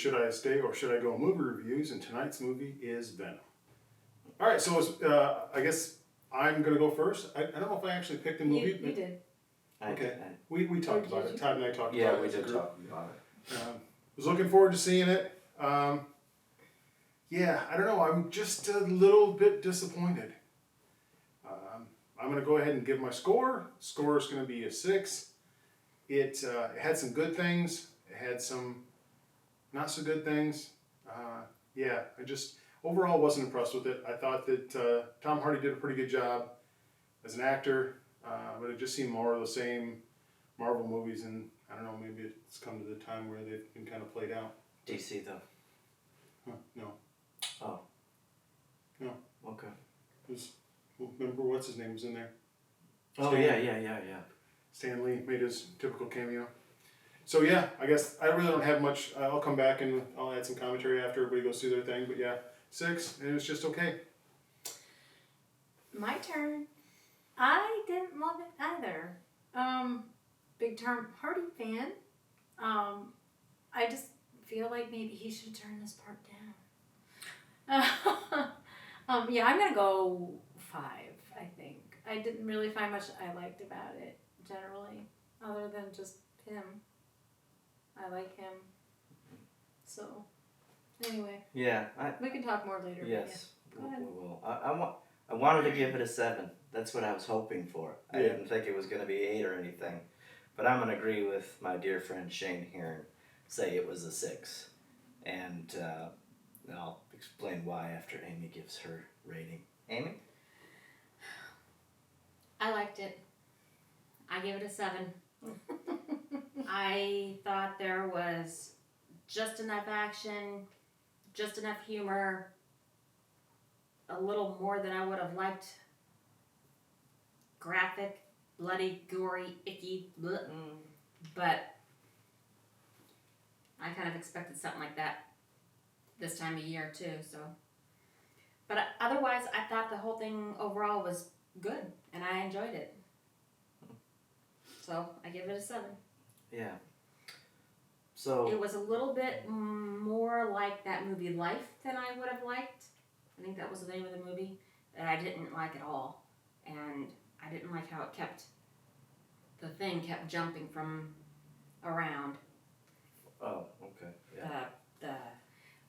Should I Stay or Should I Go movie reviews, and tonight's movie is Venom. All right, so I guess I'm going to go first. I don't know if I actually picked the movie. You did. Okay. We talked about it. Todd and I talked about it. Yeah, we did talk about it. Was looking forward to seeing it. Yeah, I don't know. I'm just a little bit disappointed. I'm going to go ahead and give my score. Score is going to be a 6. It had some good things. It had some not so good things. Yeah, I just overall wasn't impressed with it. I thought that Tom Hardy did a pretty good job as an actor, but it just seemed more of the same Marvel movies, and I don't know, maybe it's come to the time where they've been kind of played out. DC though. Huh, no. Oh. No. Okay. Remember what's his name was in there? Oh, Stan. yeah. Stan Lee made his typical cameo. So yeah, I guess I really don't have much. I'll come back and I'll add some commentary after everybody goes through their thing. But yeah, 6, and it was just okay. My turn. I didn't love it either. Big Tom Hardy fan. I just feel like maybe he should turn this part down. Yeah, I'm gonna go 5. I think I didn't really find much I liked about it generally, other than just him. I like him. So, anyway. Yeah. We can talk more later. Yes. Go ahead. We will. I wanted to give it a 7. That's what I was hoping for. I didn't think it was going to be 8 or anything. But I'm going to agree with my dear friend Shane here and say it was a 6. And I'll explain why after Amy gives her rating. Amy? I liked it. I give it a 7. I thought there was just enough action, just enough humor, a little more than I would have liked. Graphic, bloody, gory, icky, bleh. But I kind of expected something like that this time of year too. So, but otherwise, I thought the whole thing overall was good, and I enjoyed it. So I give it a 7. Yeah. So it was a little bit more like that movie Life than I would have liked. I think that was the name of the movie that I didn't like at all, and I didn't like how the thing kept jumping from around. Oh, okay. Yeah.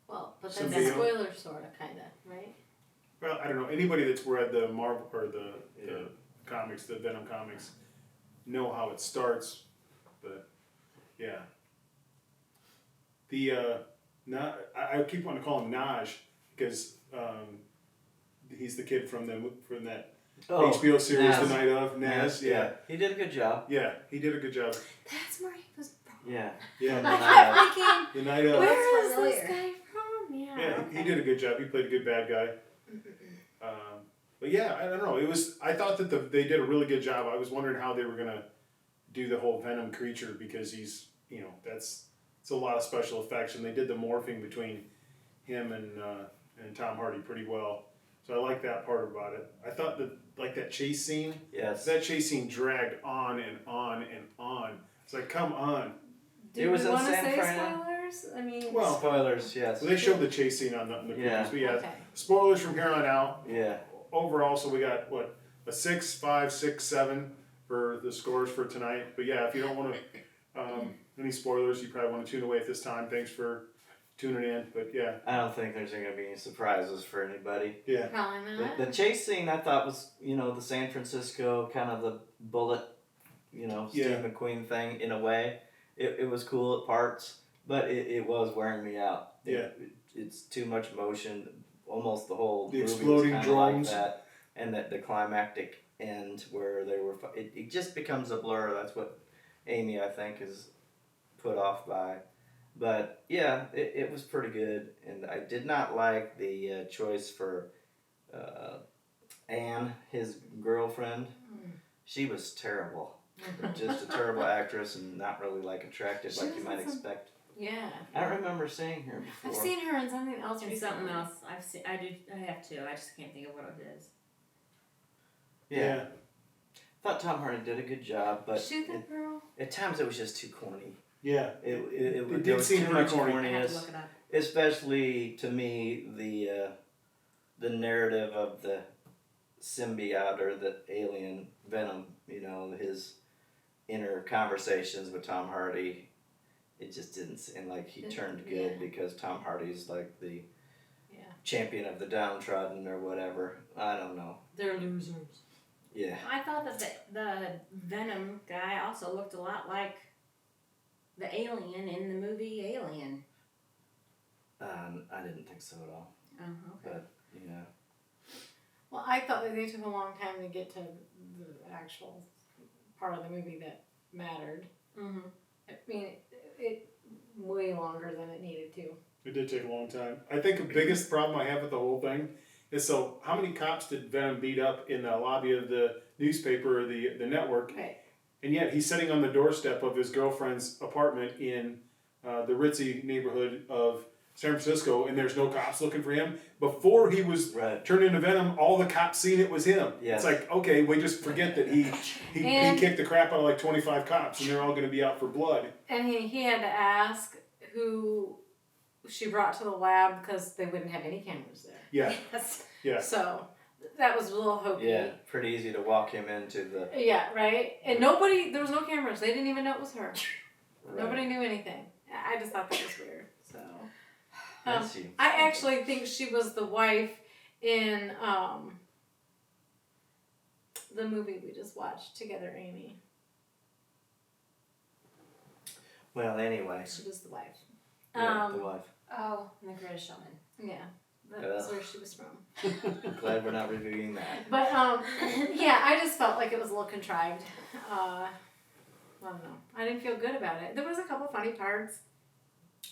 Well, but that's Symbiote. a spoiler, sort of, kind of, right? Well, I don't know. Anybody that's read the Marvel or the comics, the Venom comics, know how it starts. But yeah, I keep wanting to call him Naj because he's the kid from that HBO series, Naz. The Night of Naz. Yeah, he did a good job. Yeah, he did a good job. That's where he was from. Yeah. Yeah, I kept thinking, The Night of. where is familiar. this guy from? Yeah. Yeah, okay. he did a good job. He played a good bad guy. But yeah, I don't know. I thought that they did a really good job. I was wondering how they were gonna do the whole Venom creature because he's, it's a lot of special effects, and they did the morphing between him and Tom Hardy pretty well. So I like that part about it. I thought that chase scene. Yes. That chase scene dragged on and on and on. It's like, come on. Do It was we in want to San say Fran. spoilers? I mean, Well, Spoilers, yes. they showed the chase scene on the Yeah. previews, but yeah, okay. spoilers from here on out. Yeah. Overall, so we got a 6, 5, 6, 7 for the scores for tonight. But yeah, if you don't want to any spoilers, you probably want to tune away at this time. Thanks for tuning in. But yeah, I don't think there's going to be any surprises for anybody. yeah, Probably not. The chase scene I thought was, the San Francisco kind of the bullet, Steve McQueen thing in a way. It was cool at parts, but it was wearing me out. Yeah. It's too much motion. Almost the whole The movie exploding was drones. like that, and the climactic end where they were. It just becomes a blur. That's what Amy, I think, is put off by. But yeah, it was pretty good, and I did not like the choice for Anne, his girlfriend. She was terrible. Just a terrible actress and not really attractive She like you was might in some- expect. Yeah. I don't remember seeing her before. I've seen her in something else There's recently. something else I've seen. I have too. I just can't think of what it is. Yeah. yeah. Thought Tom Hardy did a good job, but Shoot that girl. at times it was just too corny. Yeah. It did there was seem too pretty much corny. I have to corniness, look it up. especially to me the narrative of the symbiote or the alien Venom. You know, his inner conversations with Tom Hardy. It just didn't seem like he turned good Yeah. because Tom Hardy's like the Yeah. champion of the downtrodden or whatever. I don't know. They're losers. Yeah. I thought that the Venom guy also looked a lot like the alien in the movie Alien. I didn't think so at all. Oh, okay. But yeah. Well, I thought that they took a long time to get to the actual part of the movie that mattered. Mm-hmm. I mean, it way longer than it needed to. It did take a long time. I think the biggest problem I have with the whole thing is, so how many cops did Venom beat up in the lobby of the newspaper or the network? Right. And yet he's sitting on the doorstep of his girlfriend's apartment in the ritzy neighborhood of San Francisco, and there's no cops looking for him. Before he was Right. turned into Venom, all the cops seen it was him. Yes. It's like, okay, we just forget that he And- kicked the crap out of like 25 cops, and they're all going to be out for blood. And he had to ask who she brought to the lab because they wouldn't have any cameras there. Yeah, Yes. yeah. So that was a little hokey. Yeah. Pretty easy to walk him into the. Yeah, right? And there was no cameras. They didn't even know it was her. Right. Nobody knew anything. I just thought that was weird. So Bless you. I actually think she was the wife in the movie we just watched together, Amy. Well, anyway. She was the wife. Yeah, the wife. Oh, and the Greatest Showman. Yeah, that's where she was from. Glad we're not reviewing that. But yeah, I just felt like it was a little contrived. I don't know. I didn't feel good about it. There was a couple funny parts.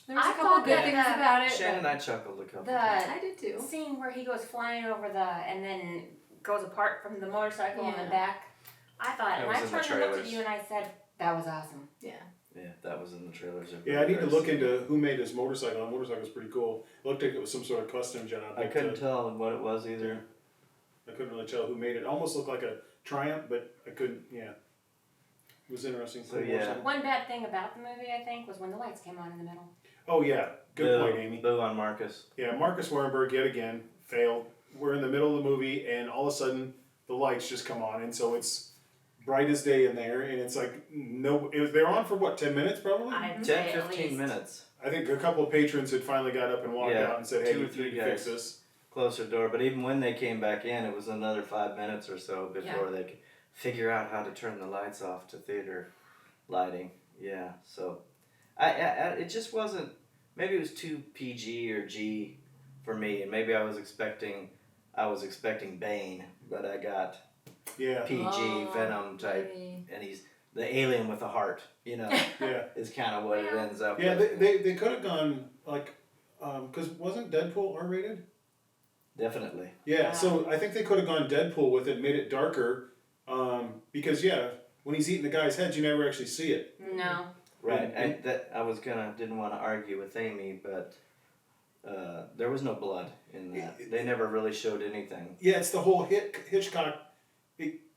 There was I a couple thought good that things the- about it. Shannon and but I chuckled a couple The times. I did too. scene where he goes flying over and then goes apart from the motorcycle on Yeah. the back. I thought, That and was I in the turned and looked at trailers. you and I said, that was awesome. Yeah. Yeah, that was in the trailers. Yeah, I need to look into who made his motorcycle. The motorcycle was pretty cool. It looked like it was some sort of custom job. I but, couldn't tell what it was either. I couldn't really tell who made it. It almost looked like a Triumph, but I couldn't. Yeah, it was interesting. So, yeah. One bad thing about the movie, I think, was when the lights came on in the middle. Oh yeah, good Boo, point, Amy. Boo on Marcus. Yeah, Marcus Warenberg yet again failed. We're in the middle of the movie, and all of a sudden the lights just come on, and so it's bright as day in there, and it's like they're on for what, 10 minutes probably? I'd 10, say at 15 least. minutes. I think a couple of patrons had finally got up and walked Yeah, out and said, "Hey, 2 or you 3 need to fix guys. this." Closer door, but even when they came back in, it was another 5 minutes or so before they could figure out how to turn the lights off to theater lighting. Yeah, so I it just wasn't. Maybe it was too PG or G for me, and maybe I was expecting Bane, but I got Yeah, PG Venom type, Maybe. and he's the alien with a heart. You know, yeah, is kind of what it ends up. yeah. with. They could have gone like, because wasn't Deadpool R-rated? Definitely. Yeah, so I think they could have gone Deadpool with it, made it darker, because when he's eating the guy's head, you never actually see it. No. Right, and that I was didn't want to argue with Amy, but there was no blood in that. They never really showed anything. Yeah, it's the whole Hitchcock.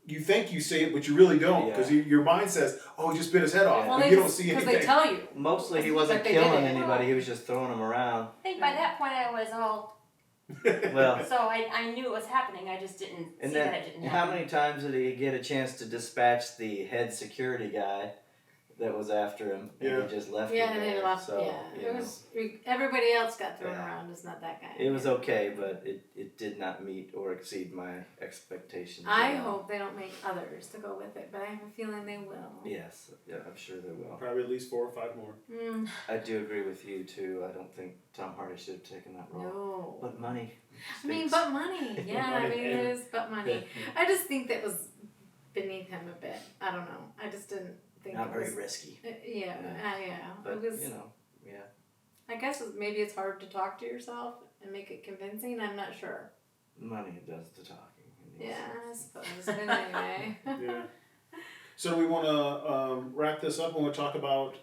You think you see it, but you really don't, because your mind says, "Oh, he just bit his head off," Well, and you don't see because anything. they tell you. Mostly, he wasn't But they did killing it. anybody. He was just throwing them around. I think by that point I was all, Well, so I knew it was happening, I just didn't and see then that it didn't how happen. many times did he get a chance to dispatch the head security guy that was after him, and Yeah. he just left Yeah, him and there? they left. So, Yeah, you it know. was. Everybody else got thrown Yeah. around. It's not that guy. It was okay, but it did not meet or exceed my expectations. I at all. hope they don't make others to go with it, but I have a feeling they will. Yes, yeah, I'm sure they will. Probably at least 4 or 5 more. Mm, I do agree with you too. I don't think Tom Hardy should have taken that role. no. But money. I mean, speaks. but money. Yeah, I Money, mean, yeah. it is but money. I just think that was beneath him a bit. I don't know. I just didn't think Not it very was. risky. Yeah, yeah. But It was. you know, yeah. I guess maybe it's hard to talk to yourself and make it convincing. I'm not sure. Money does the talking. in these Yeah, I senses. suppose. But anyway. Yeah. So we want to wrap this up and we'll talk about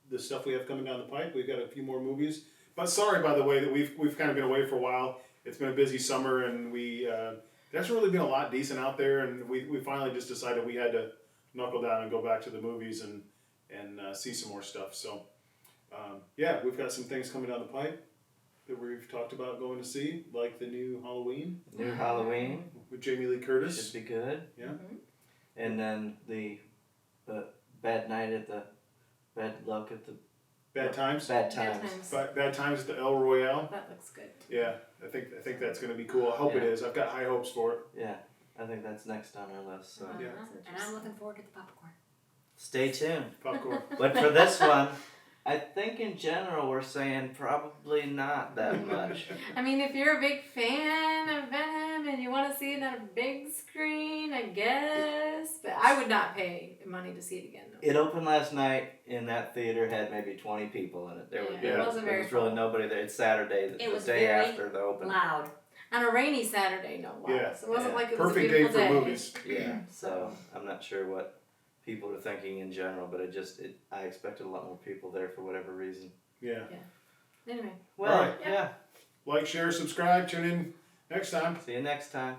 the stuff we have coming down the pipe. We've got a few more movies. But sorry, by the way, that we've kind of been away for a while. It's been a busy summer, and there's really been a lot decent out there, and we finally just decided we had to knuckle down and go back to the movies and and see some more stuff. So, yeah, we've got some things coming down the pipe that we've talked about going to see, like the new Halloween New Halloween with Jamie Lee Curtis. should be good. Yeah. Mhm. And then the Bad Night at the Bad Luck at the Bad Times. Bad Bad Times. Times. Bad Times at the El Royale. That looks good. Yeah, I think that's going to be cool. I hope it Yeah. is. I've got high hopes for it. Yeah, I think that's next on our list. So Yeah. And I'm looking forward to the popcorn. stay tuned. Popcorn. But for this one, I think in general we're saying probably not that much. I mean, if you're a big fan of Venom and you want to see it on a big screen, I guess. But I would not pay money to see it again. No. It opened last night, and that theater had maybe 20 people in it. There Yeah, it wasn't there very was really full. nobody there. It's Saturday, It the was day very after the open. Loud. On a rainy Saturday, no less. Yeah. It wasn't Yeah. like it was Perfect a day beautiful for day. movies. Yeah, so I'm not sure what people are thinking in general, but I expected a lot more people there for whatever reason. Yeah. Anyway. Well, All right. yeah. Like, share, subscribe. Tune in next time. See you next time.